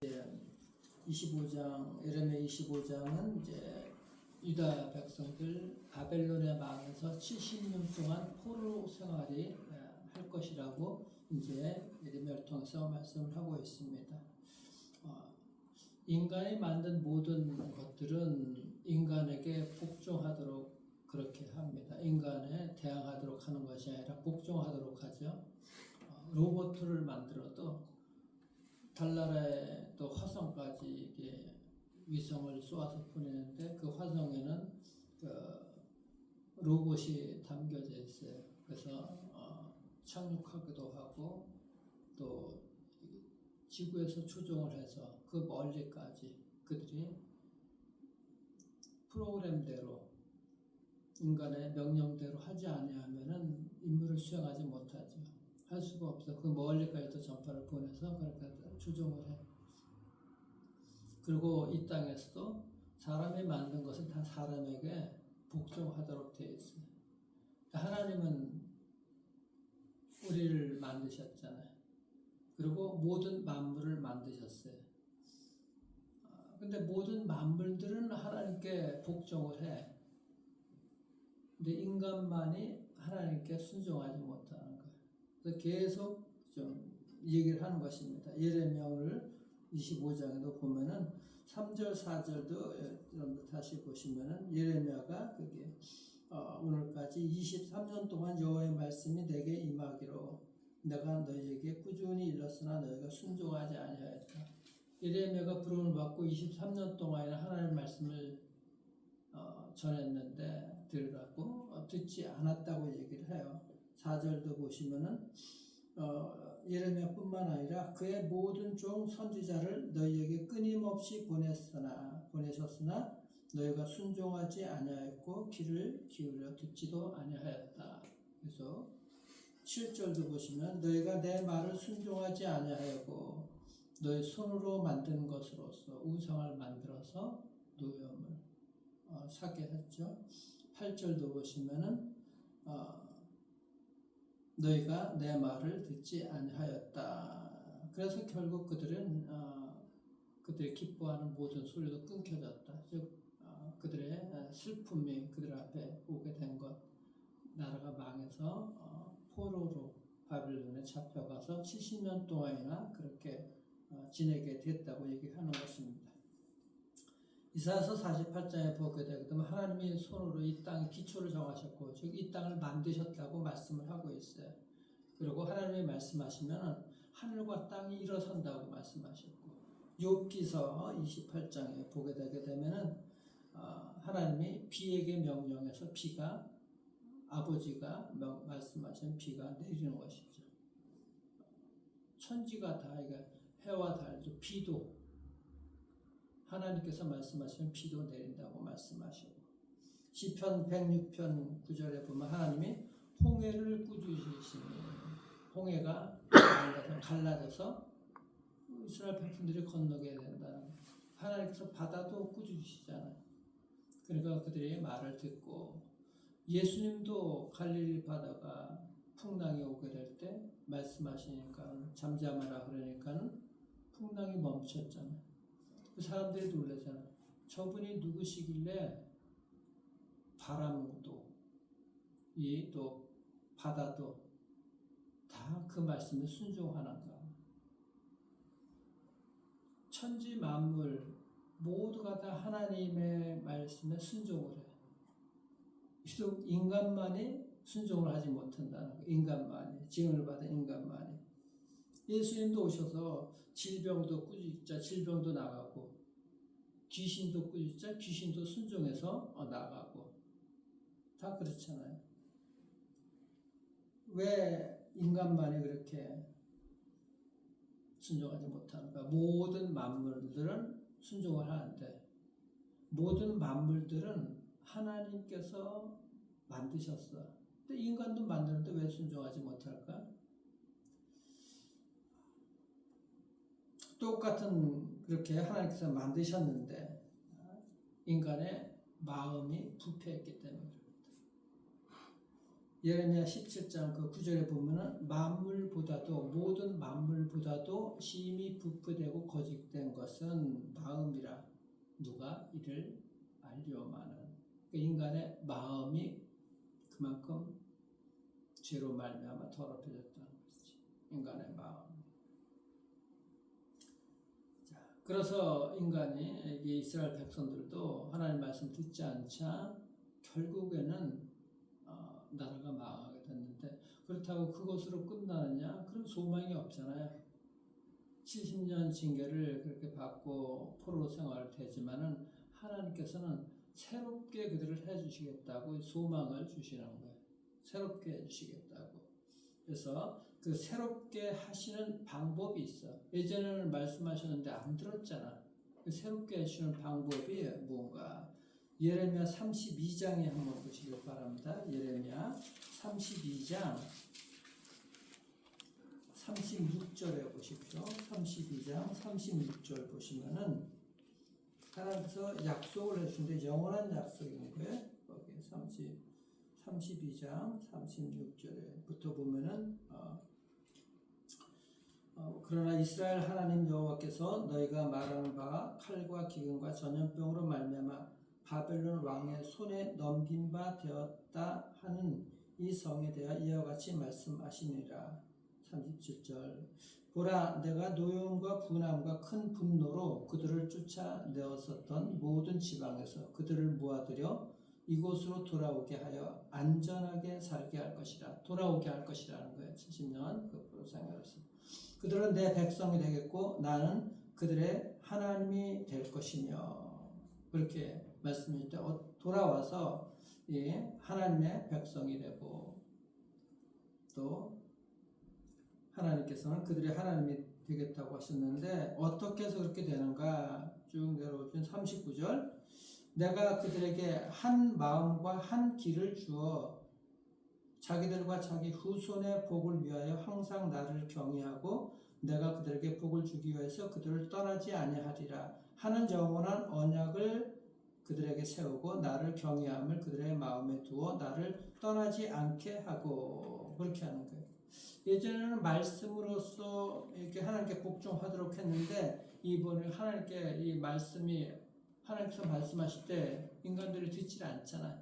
25장 예레미야 25장은 이제 유다 백성들 바벨론의 망에서 70년 동안 포로 생활이 할 것이라고 이제 예레미야를 통해서 말씀을 하고 있습니다. 인간이 만든 모든 것들은 인간에게 복종하도록 그렇게 합니다. 인간에 대항하도록 하는 것이 아니라 복종하도록 하죠. 로봇을 만들어도 달나라에 또 화성까지 이게 위성을 쏘아서 보내는데 그 화성에는 로봇이 담겨져 있어요. 그래서 착륙하기도 하고 또 지구에서 조종을 해서 그 멀리까지 그들이 프로그램대로 인간의 명령대로 하지 아니하면은 임무를 수행하지 못하죠. 할 수가 없어. 그 멀리까지도 전파를 보내서 그렇게 조종을 해. 그리고 이 땅에서도 사람이 만든 것은 다 사람에게 복종하도록 되어 있어요. 하나님은 우리를 만드셨잖아요. 그리고 모든 만물을 만드셨어요. 근데 모든 만물들은 하나님께 복종을 해. 근데 인간만이 하나님께 순종하지 못하는 거예요. 그래서 계속 좀 얘기를 하는 것입니다. 예레미야 오늘 25장에도 보면은 3절, 4절도 여러분들 다시 보시면은 예레미야가 그게 오늘까지 23년 동안 여호와의 말씀이 내게 임하기로 내가 너희에게 꾸준히 일렀으나 너희가 순종하지 아니하였다. 예레미야가 부름을 받고 23년 동안이나 하나님의 말씀을 전했는데 들으라고 듣지 않았다고 얘기를 해요. 4절도 보시면은 예레미야뿐만 아니라 그의 모든 종 선지자를 너희에게 끊임없이 보내셨으나 너희가 순종하지 아니하였고 귀를 기울여 듣지도 아니하였다. 그래서 7절도 보시면 너희가 내 말을 순종하지 아니하였고 너희 손으로 만든 것으로서 우상을 만들어서 노염을 사게 했죠. 8절도 보시면은 너희가 내 말을 듣지 아니하였다. 그래서 결국 그들은 그들이 기뻐하는 모든 소리도 끊겨졌다. 즉 그들의 슬픔이 그들 앞에 오게 된 것. 나라가 망해서 포로로 바벨론에 잡혀가서 70년 동안이나 그렇게 지내게 됐다고 얘기하는 것입니다. 이사야서 48장에 보게 되거든 하나님이 손으로 이 땅의 기초를 정하셨고 즉 이 땅을 만드셨다고 말씀을 하고 있어요. 그리고 하나님이 말씀하시면 하늘과 땅이 일어선다고 말씀하셨고 욥기서 28장에 보게 되게 되면은 하나님이 비에게 명령해서 비가 아버지가 말씀하신 비가 내리는 것이죠. 천지가 다 이게 해와 달도 비도 하나님께서 말씀하시면 비도 내린다고 말씀하시고 시편 106편 9절에 보면 하나님이 홍해를 꾸짖으시니 홍해가 갈라져서 이스라엘 백성들이 건너게 된다는 하나님께서 바다도 꾸짖으시잖아요. 그러니까 그들이 말을 듣고 예수님도 갈릴리 바다가 풍랑이 오게 될 때 말씀하시니까 잠잠하라 그러니까는 풍랑이 멈췄잖아요. 그 사람들이 놀라잖아요. 저분이 누구시길래 바람도 이 또 바다도 다 그 말씀에 순종하는가. 천지 만물 모두가 다 하나님의 말씀에 순종을 해요. 유독 인간만이 순종을 하지 못한다는 거예요. 인간만이 지음을 받은 인간만이. 예수님도 오셔서 질병도 꾸짖자 질병도 나가고 귀신도 꾸짖자 귀신도 순종해서 나가고 다 그렇잖아요. 왜 인간만이 그렇게 순종하지 못하는가? 모든 만물들은 순종을 하는데 모든 만물들은 하나님께서 만드셨어. 근데 인간도 만드는데 왜 순종하지 못할까? 똑같은 그렇게 하나님께서 만드셨는데 인간의 마음이 부패했기 때문에 그렇습니다. 예레미야 17장 그 9절에 보면은 만물보다도 모든 만물보다도 심히 부패되고 거짓된 것은 마음이라 누가 이를 알려마는 그 인간의 마음이 그만큼 죄로 말미암아 더럽혀졌다는 것이지. 인간의 마음. 자, 그래서 인간이 이스라엘 백성들도 하나님 말씀 듣지 않자 결국에는 나라가 망하게 됐는데 그렇다고 그것으로 끝나느냐? 그런 소망이 없잖아요. 70년 징계를 그렇게 받고 포로 생활을 되지만은 하나님께서는 새롭게 그들을 해주시겠다고 소망을 주시는 거예요. 새롭게 해주시겠다고. 그래서 그 새롭게 하시는 방법이 있어. 예전에는 말씀하셨는데 안 들었잖아. 그 새롭게 해주시는 방법이 뭔가? 예레미야 32장에 한번 보시길 바랍니다. 예레미야 32장 36절에 보십시오. 32장 36절 보시면은 하나님께서 약속을 해주는데 영원한 약속인 거예요. 거기 32장 36절에부터 보면은 그러나 이스라엘 하나님 여호와께서 너희가 말하는 바 칼과 기근과 전염병으로 말미암아 바벨론 왕의 손에 넘긴 바 되었다 하는 이 성에 대하여 이와 같이 말씀하시니라. 37절 보라 내가 노여움과 분함과 큰 분노로 그들을 쫓아내었었던 모든 지방에서 그들을 모아들여 이곳으로 돌아오게 하여 안전하게 살게 할 것이라. 돌아오게 할 것이라는 거예요. 70년 그 포로 생활에서 그들은 내 백성이 되겠고 나는 그들의 하나님이 될 것이며 그렇게 말씀할 때 돌아와서 하나님의 백성이 되고 또 하나님께서는 그들의 하나님이 되겠다고 하셨는데 어떻게 해서 그렇게 되는가? 쭉 내려오신 39절 내가 그들에게 한 마음과 한 길을 주어 자기들과 자기 후손의 복을 위하여 항상 나를 경외하고 내가 그들에게 복을 주기 위해서 그들을 떠나지 아니하리라 하는 영원한 언약을 그들에게 세우고 나를 경외함을 그들의 마음에 두어 나를 떠나지 않게 하고 그렇게 하는 거예요. 예전에는 말씀으로써 이렇게 하나님께 복종하도록 했는데 이번에 하나님께 이 말씀이 하나님께서 말씀하실 때 인간들이 듣지 않잖아요.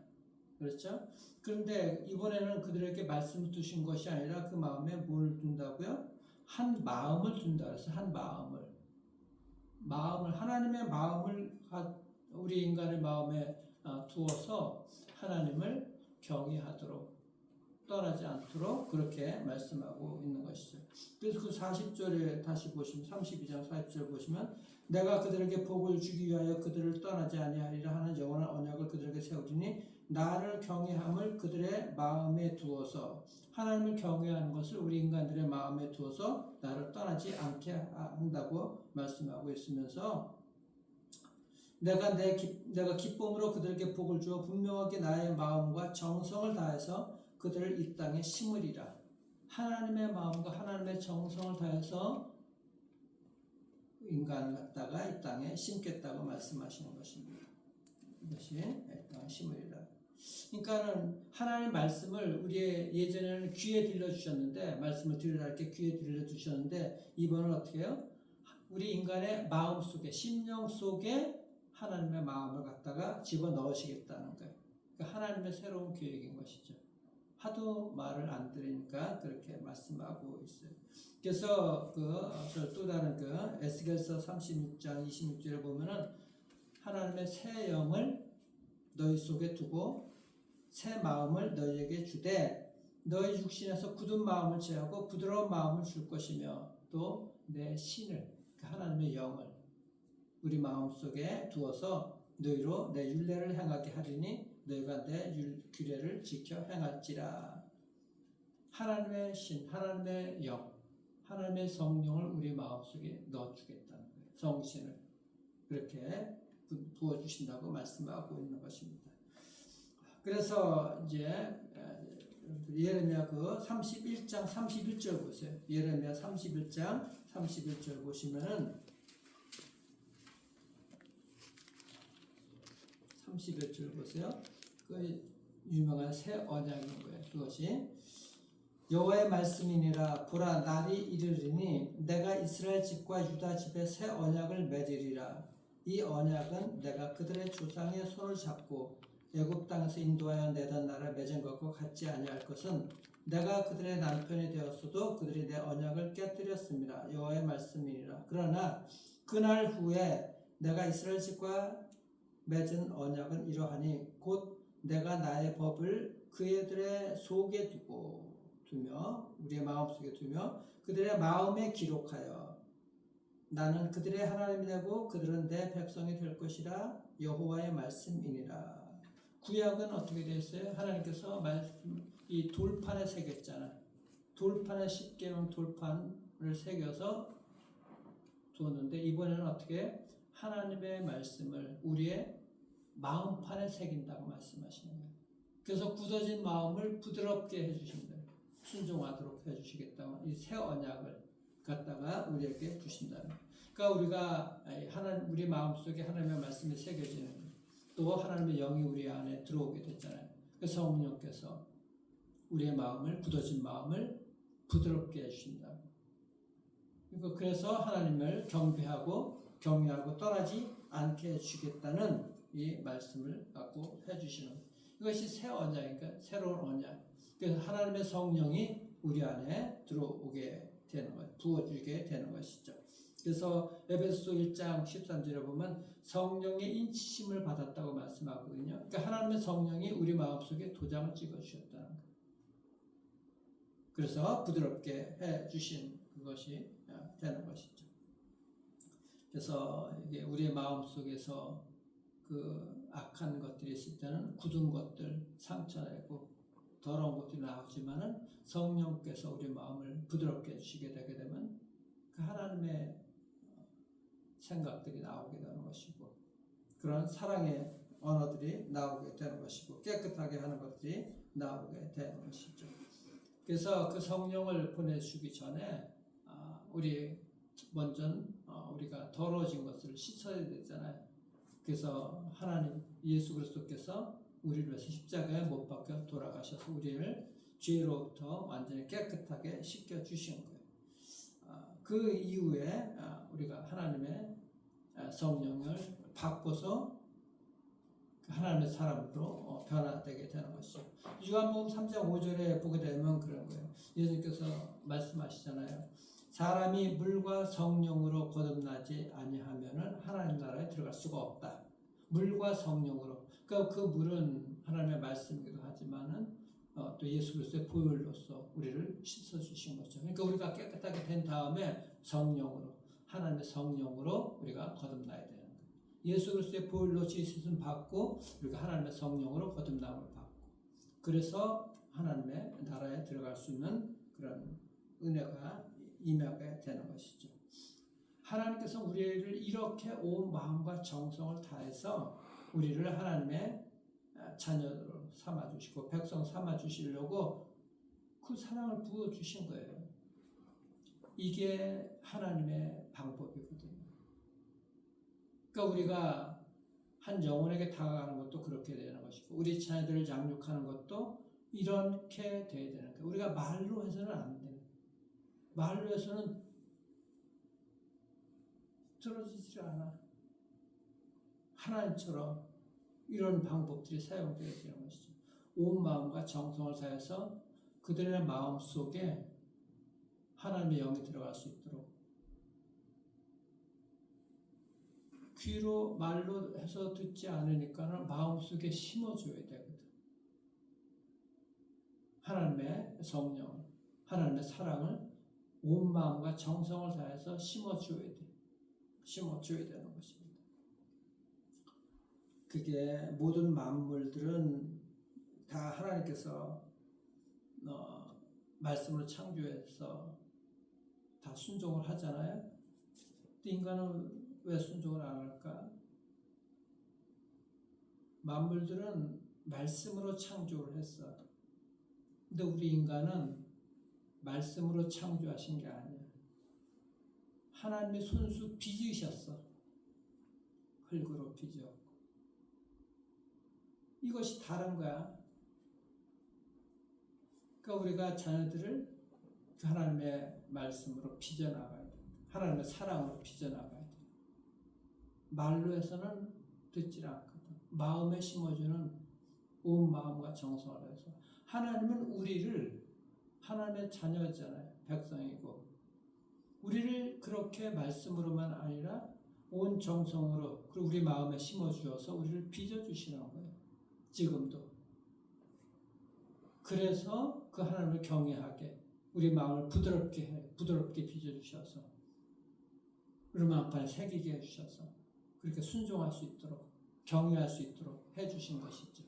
그렇죠? 그런데 이번에는 그들에게 말씀을 두신 것이 아니라 그 마음에 뭘 둔다고요? 한 마음을 둔다 그래서 한 마음을 하나님의 마음을 우리 인간의 마음에 두어서 하나님을 경외하도록 떠나지 않도록 그렇게 말씀하고 있는 것이죠. 그래서 그 40절에 다시 보시면 32장 40절 보시면 내가 그들에게 복을 주기 위하여 그들을 떠나지 아니하리라 하는 영원한 언약을 그들에게 세우리니 나를 경외함을 그들의 마음에 두어서 하나님을 경외하는 것을 우리 인간들의 마음에 두어서 나를 떠나지 않게 한다고 말씀하고 있으면서 내가 기쁨으로 그들에게 복을 주어 분명하게 나의 마음과 정성을 다해서 그들을 이 땅에 심으리라. 하나님의 마음과 하나님의 정성을 다해서 인간을 갖다가 이 땅에 심겠다고 말씀하시는 것입니다. 이것이 이 땅에 심으리라. 그러니까는 하나님의 말씀을 우리의 예전에는 귀에 들려주셨는데 말씀을 들으라 이렇게 귀에 들려주셨는데 이번은 어떻게 해요? 우리 인간의 마음 속에 심령 속에 하나님의 마음을 갖다가 집어넣으시겠다는 거예요. 그러니까 하나님의 새로운 계획인 것이죠. 하도 말을 안 들으니까 그렇게 말씀하고 있어요. 그래서 또 다른 에스겔서 36장 26절에 보면은 하나님의 새 영을 너희 속에 두고 새 마음을 너희에게 주되 너희 육신에서 굳은 마음을 제하고 부드러운 마음을 줄 것이며 또 내 신을 하나님의 영을 우리 마음 속에 두어서 너희로 내 율례를 행하게 하리니 너희가 내 규례를 지켜 행할지라. 하나님의 신, 하나님의 영, 하나님의 성령을 우리 마음속에 넣어주겠다는 거예요. 성신을 그렇게 부어주신다고 말씀하고 있는 것입니다. 그래서 이제 예레미야 31장 31절 보세요. 예레미야 31장 31절 보시면은 31절 보세요. 유명한 새 언약인 거예요. 그것이 여호와의 말씀이니라. 보라, 날이 이르리니 내가 이스라엘 집과 유다 집에 새 언약을 맺으리라. 이 언약은 내가 그들의 조상의 손을 잡고 애굽 땅에서 인도하여 내던 나라 맺은 것과 같지 아니할 것은 내가 그들의 남편이 되었어도 그들이 내 언약을 깨뜨렸습니다. 여호와의 말씀이니라. 그러나 그날 후에 내가 이스라엘 집과 맺은 언약은 이러하니 곧 내가 나의 법을 그들의 속에 두며 우리의 마음속에 두며 그들의 마음에 기록하여 나는 그들의 하나님이 되고 그들은 내 백성이 될 것이라. 여호와의 말씀이니라. 구약은 어떻게 됐어요? 하나님께서 이 돌판에 새겼잖아요. 돌판에 10계명 돌판을 새겨서 두었는데 이번에는 어떻게 하나님의 말씀을 우리의 마음판에 새긴다고 말씀하시는 거예요. 그래서 굳어진 마음을 부드럽게 해주신다. 순종하도록 해주시겠다고 이 새 언약을 갖다가 우리에게 주신다는 거예요. 그러니까 우리가 우리 마음속에 하나님의 말씀이 새겨지는 거예요. 또 하나님의 영이 우리 안에 들어오게 됐잖아요. 그래서 성령께서 우리의 마음을 굳어진 마음을 부드럽게 해주신다고. 그래서 하나님을 경배하고 경외하고 떠나지 않게 해주시겠다는 이 말씀을 갖고 해주시는 거예요. 이것이 새 언약이니까 새로운 언약. 그래서 하나님의 성령이 우리 안에 들어오게 되는 거예요. 부어주게 되는 것이죠. 그래서 에베소서 1장 13절에 보면 성령의 인치심을 받았다고 말씀하거든요. 그러니까 하나님의 성령이 우리 마음속에 도장을 찍어주셨다는 거예요. 그래서 부드럽게 해주신 그것이 되는 것이죠. 그래서 이게 우리의 마음속에서 그 악한 것들이 있을 때는 굳은 것들, 상처내고 더러운 것들이 나오지만은 성령께서 우리 마음을 부드럽게 해주시게 되게 되면 그 하나님의 생각들이 나오게 되는 것이고 그런 사랑의 언어들이 나오게 되는 것이고 깨끗하게 하는 것들이 나오게 되는 것이죠. 그래서 그 성령을 보내주기 전에 우리 먼저 우리가 더러워진 것을 씻어야 되잖아요. 그래서 하나님 예수 그리스도께서 우리를 위해서 십자가에 못 박혀 돌아가셔서 우리를 죄로부터 완전히 깨끗하게 씻겨 주신 거예요. 그 이후에 우리가 하나님의 성령을 받고서 하나님의 사람으로 변화되게 되는 것이죠. 요한복음 3장 5절에 보게 되면 그런 거예요. 예수님께서 말씀하시잖아요. 사람이 물과 성령으로 거듭나지 아니하면은 하나님 나라에 들어갈 수가 없다. 물과 성령으로. 그러니까 그 물은 하나님의 말씀이기도 하지만은 또 예수 그리스도의 보혈로서 우리를 씻어 주신 거죠. 그러니까 우리가 깨끗하게 된 다음에 성령으로 하나님의 성령으로 우리가 거듭나야 되는 거예요. 예수 그리스도의 보혈로 씻음 받고 우리가 하나님의 성령으로 거듭남을 받고 그래서 하나님의 나라에 들어갈 수 있는 그런 은혜가 임하게 되는 것이죠. 하나님께서 우리를 이렇게 온 마음과 정성을 다해서 우리를 하나님의 자녀로 삼아주시고 백성 삼아주시려고 그 사랑을 부어주신 거예요. 이게 하나님의 방법이거든요. 그러니까 우리가 한 영혼에게 다가가는 것도 그렇게 되는 것이고 우리 자녀들을 양육하는 것도 이렇게 돼야 되는 거예요. 우리가 말로 해서는 안 돼요. 말로 해서는 들어지질 않아. 하나님처럼 이런 방법들이 사용되어야 되는 것이죠. 온 마음과 정성을 다해서 그들의 마음 속에 하나님의 영이 들어갈 수 있도록 귀로 말로 해서 듣지 않으니까 마음 속에 심어줘야 되거든. 하나님의 성령, 하나님의 사랑을 온 마음과 정성을 다해서 심어줘야 돼. 심어줘야 되는 것입니다. 그게 모든 만물들은 다 하나님께서 말씀으로 창조해서 다 순종을 하잖아요. 근데 인간은 왜 순종을 안 할까? 만물들은 말씀으로 창조를 했어. 근데 우리 인간은 말씀으로 창조하신 게 아니야. 하나님이 손수 빚으셨어. 흙으로 빚었고. 이것이 다른 거야. 그러니까 우리가 자녀들을 그 하나님의 말씀으로 빚어나가야 돼. 하나님의 사랑으로 빚어나가야 돼. 말로 해서는 듣질 않거든. 마음에 심어주는 온 마음과 정성을 해서. 하나님은 우리를 하나님의 자녀잖아요. 백성이고. 우리를 그렇게 말씀으로만 아니라 온 정성으로 그리고 우리 마음에 심어주어서 우리를 빚어주시는 거예요. 지금도. 그래서 그 하나님을 경외하게 우리 마음을 부드럽게 빚어주셔서 우리 마음판에 새기게 해주셔서 그렇게 순종할 수 있도록 경외할 수 있도록 해주신 것이죠.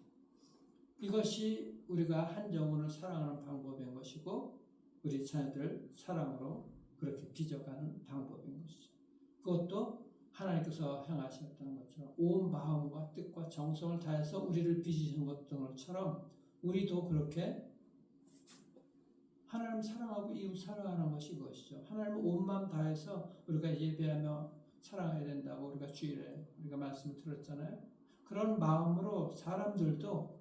이것이 우리가 한 영혼을 사랑하는 방법인 것이고 우리 자녀들을 사랑으로 그렇게 빚어가는 방법인 것이죠. 그것도 하나님께서 행하셨던 것처럼 온 마음과 뜻과 정성을 다해서 우리를 빚으신 것처럼 우리도 그렇게 하나님 사랑하고 이웃 사랑하는 것이 그것이죠. 하나님을 온 마음 다해서 우리가 예배하며 사랑해야 된다고 우리가 주일에 우리가 말씀을 들었잖아요. 그런 마음으로 사람들도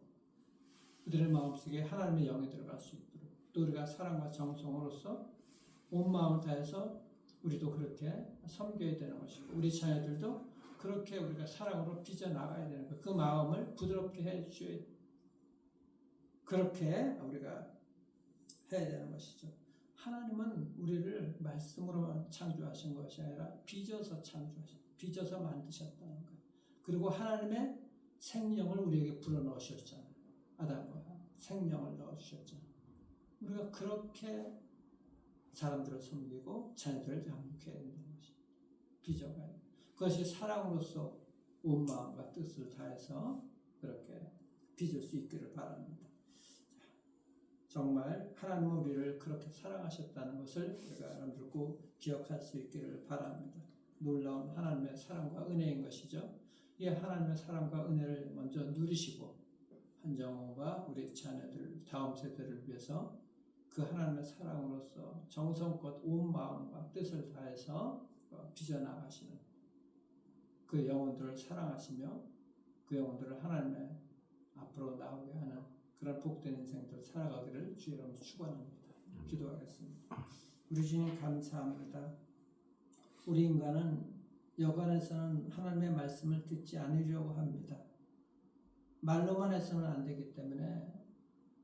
그들의 마음속에 하나님의 영이 들어갈 수 있도록 또 우리가 사랑과 정성으로서 온 마음을 다해서 우리도 그렇게 섬겨야 되는 것이고 우리 자녀들도 그렇게 우리가 사랑으로 빚어나가야 되는 거예요. 그 마음을 부드럽게 해주셔야 돼요. 그렇게 우리가 해야 되는 것이죠. 하나님은 우리를 말씀으로만 창조하신 것이 아니라 빚어서 빚어서 만드셨다는 거예요. 그리고 하나님의 생명을 우리에게 불어넣으셨잖아요. 아담과 생명을 넣어주셨잖아요. 우리가 그렇게 사람들을 섬기고 자녀들을 양육해야 된다는 것입니다. 빚어가야 돼요. 그것이 사랑으로서 온 마음과 뜻을 다해서 그렇게 빚을 수 있기를 바랍니다. 정말 하나님은 우리를 그렇게 사랑하셨다는 것을 우리가 여러분들 꼭 기억할 수 있기를 바랍니다. 놀라운 하나님의 사랑과 은혜인 것이죠. 이 하나님의 사랑과 은혜를 먼저 누리시고 한정호가 우리 자녀들 다음 세대를 위해서 그 하나님의 사랑으로서 정성껏 온 마음과 뜻을 다해서 빚어나가시는 그 영혼들을 사랑하시며 그 영혼들을 하나님의 앞으로 나오게 하는 그런 복된 인생들 살아가기를 주의 이름으로 축원합니다. 기도하겠습니다. 우리 주님 감사합니다. 우리 인간은 여간에서는 하나님의 말씀을 듣지 않으려고 합니다. 말로만 해서는 안 되기 때문에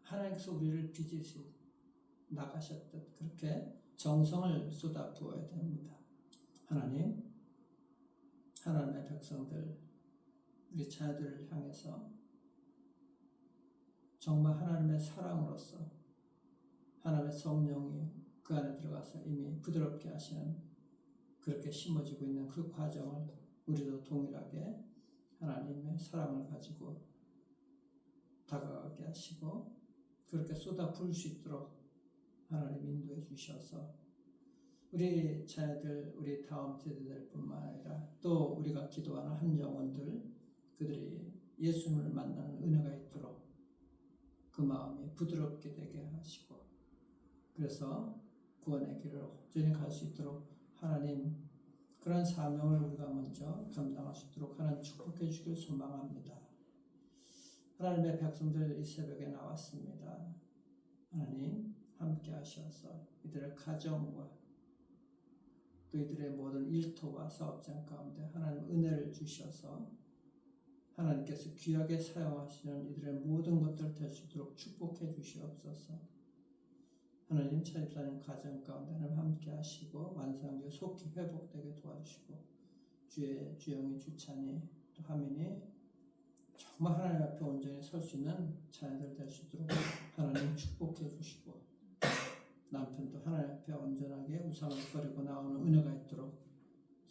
하나님께서 우리를 빚으시 나가셨듯 그렇게 정성을 쏟아 부어야 됩니다. 하나님, 하나님의 백성들, 우리 자녀들을 향해서 정말 하나님의 사랑으로서 하나님의 성령이 그 안에 들어가서 이미 부드럽게 하시는 그렇게 심어지고 있는 그 과정을 우리도 동일하게 하나님의 사랑을 가지고 다가가게 하시고 그렇게 쏟아 부을 수 있도록 하나님 인도해 주셔서 우리 자녀들, 우리 다음 세대들 뿐만 아니라 또 우리가 기도하는 한 영혼들 그들이 예수님을 만나는 은혜가 있도록 그 마음이 부드럽게 되게 하시고 그래서 구원의 길을 온전히 갈 수 있도록 하나님 그런 사명을 우리가 먼저 감당할 수 있도록 하나님 축복해 주길 소망합니다. 하나님의 백성들 이 새벽에 나왔습니다. 하나님 함께 하셔서 이들의 가정과 또 이들의 모든 일터와 사업장 가운데 하나님 은혜를 주셔서 하나님께서 귀하게 사용하시는 이들의 모든 것들 될 수 있도록 축복해 주시옵소서. 하나님 차집사님 가정 가운데 하나님 함께 하시고 완성되어 속히 회복되게 도와주시고 주의 주영이 주찬이 또 하민이 정말 하나님 앞에 온전히 설 수 있는 자녀들 될 수 있도록 하나님 축복해 주시고 남편도 하나님 앞에 온전하게 우상을 버리고 나오는 은혜가 있도록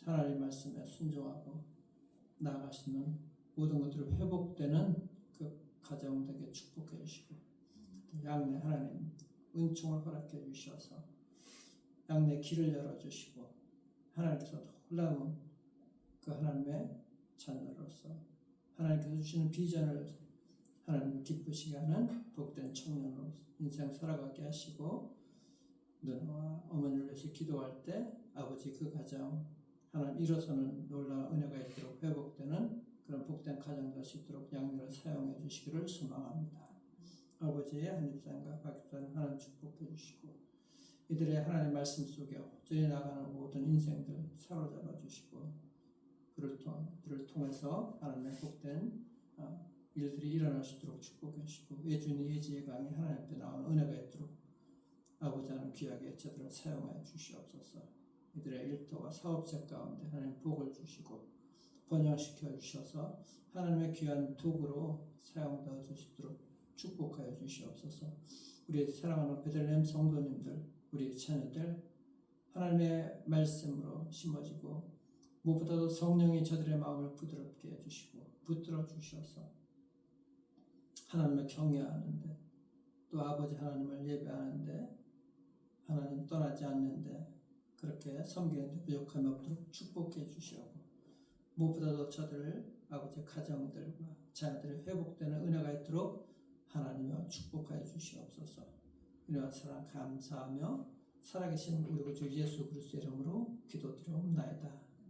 하나님 말씀에 순종하고 나아가시는 모든 것들이 회복되는 그 가정 되게 축복해 주시고 양내 하나님 은총을 허락해 주셔서 양내 길을 열어주시고 하나님께서 놀라운 그 하나님의 자녀로서 하나님께서 주시는 비전을 하나님 기쁘시게 하는 복된 청년으로 인생 살아가게 하시고 누나와 어머니를 위해서 기도할 때 아버지 그 가정 하나님 일어서는 놀라운 은혜가 있도록 회복되는 그런 복된 가정 될 수 있도록 양육을 사용해 주시기를 소망합니다. 아버지의 한입산과 박입산 하나님 축복해 주시고 이들의 하나님의 말씀 속에 호전히 나가는 모든 인생들 사로잡아 주시고 그들을 통해서 하나님의 복된 일들이 일어날 수 있도록 축복해 주시고 예준이 예지의 강이 하나님 앞에 나오는 은혜가 있도록 아버지 하나님 귀하게 저들을 사용하여 주시옵소서. 이들의 일터와 사업자 가운데 하나님 복을 주시고 번영시켜 주셔서 하나님의 귀한 도구로 사용되어 주시도록 축복하여 주시옵소서. 우리 사랑하는 베들레헴 성도님들, 우리 자녀들 하나님의 말씀으로 심어지고 무엇보다도 성령이 저들의 마음을 부드럽게 해주시고 붙들어 주셔서 하나님을 경외하는데 또 아버지 하나님을 예배하는데 하나님 떠나지 않는데 그렇게 섬기는데 부족함이 없도록 축복해 주시고 무엇보다도 저들 아버지 가정들과 자녀들의 회복되는 은혜가 있도록 하나님여 축복하여 주시옵소서. 은혜와 사랑 감사하며 살아계신 우리 주 예수 그리스도의 이름으로 기도드리옵나이다.